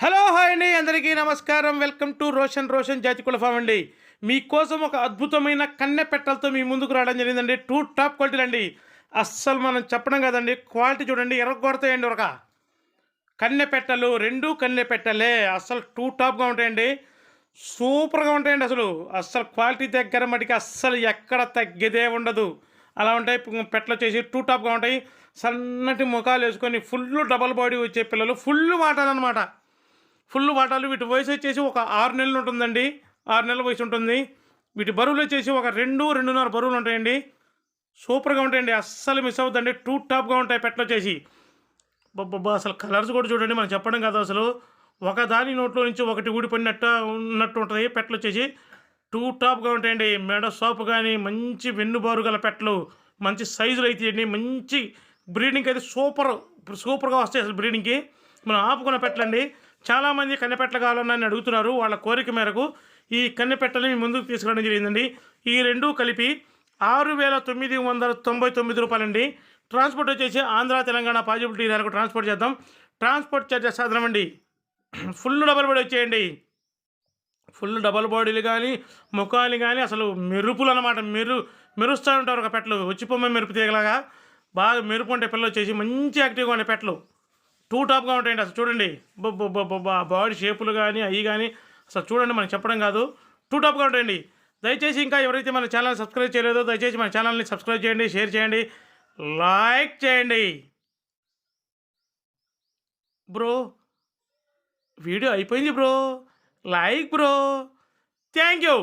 Hello hi అండి, అందరికీ నమస్కారం. వెల్కమ్ టు రోషన్ జాతికుల ఫామ్ అండి. మీకోసం ఒక అద్భుతమైన కన్నె పెట్టలతో మీ ముందుకు రావడం జరిగిందండి. టూ టాప్ క్వాలిటీలు అండి. అస్సలు మనం చెప్పడం కదండి, క్వాలిటీ చూడండి, ఎర్రగొడతాయండి. ఒక కన్నె పెట్టలు, రెండు కన్నె పెట్టలే, అస్సలు టూ టాప్గా ఉంటాయండి. సూపర్గా ఉంటాయండి. అస్సలు క్వాలిటీ దగ్గర మటుకి అస్సలు ఎక్కడ తగ్గేదే ఉండదు. అలా ఉంటాయి పెట్టలు వచ్చేసి టూ టాప్గా ఉంటాయి. సన్నటి ముఖాలు వేసుకొని ఫుల్ డబల్ బాడీ వచ్చే పిల్లలు, ఫుల్ వాటాలన్నమాట. ఫుల్ వాటాలు. వీటి వయసు వచ్చేసి ఒక 6 నెలలు ఉంటుందండి. 6 నెలల వయసు ఉంటుంది. వీటి బరువులు వచ్చేసి ఒక 2-2.5 బరువులు ఉంటాయండి. సూపర్గా ఉంటాయండి, అస్సలు మిస్ అవుతుందండి. టూ టాప్గా ఉంటాయి పెట్టలు వచ్చేసి. బొబ్బా, అసలు కలర్స్ కూడా చూడండి, మనం చెప్పడం కాదు. అసలు ఒకదాని నోట్లో నుంచి ఒకటి ఊడిపడినట్టు ఉన్నట్టు ఉంటుంది పెట్టలు వచ్చేసి. టూ టాప్గా ఉంటాయండి. మెడ సోపు కానీ మంచి వెన్నుబారు గల పెట్టలు, మంచి సైజులు అయితే మంచి బ్రీడింగ్కి అయితే సూపర్గా వస్తాయి. అసలు బ్రీడింగ్కి మనం ఆపుకున్న పెట్టలండి. చాలామంది కన్నెపెట్టలు కావాలని అడుగుతున్నారు. వాళ్ళ కోరిక మేరకు ఈ కన్నెపెట్టలని ముందుకు తీసుకురావడం జరిగిందండి. ఈ రెండు కలిపి 6,999 రూపాయలండి. ట్రాన్స్పోర్ట్ వచ్చేసి ఆంధ్ర, తెలంగాణ పాజిబిలిటీ ధరకు ట్రాన్స్పోర్ట్ చేద్దాం. ట్రాన్స్పోర్ట్ చార్జెస్ సాధనమండి. ఫుల్ డబల్ బాడీ వచ్చేయండి. ఫుల్ డబల్ బాడీలు కానీ, ముఖాలు కానీ అసలు మెరుపులు అనమాట. మెరుస్తూ ఉంటారు ఒక పెట్టలు. వచ్చిపోమ్మ మెరుపు తీగలాగా బాగా మెరుపు ఉంటే పిల్లలు వచ్చేసి మంచి యాక్టివ్గా ఉండే పెట్టలు. టూ టాప్గా ఉంటాయండి. అసలు చూడండి, బాడీ షేపులు కానీ అవి కానీ అసలు చూడండి, మనం చెప్పడం కాదు, టూ టాప్గా ఉంటాయండి. దయచేసి ఇంకా ఎవరైతే మన ఛానల్ సబ్స్క్రైబ్ చేయలేదో దయచేసి మన ఛానల్ని సబ్స్క్రైబ్ చేయండి, షేర్ చేయండి, లైక్ చేయండి. బ్రో, వీడియో అయిపోయింది bro. Like bro. Thank you.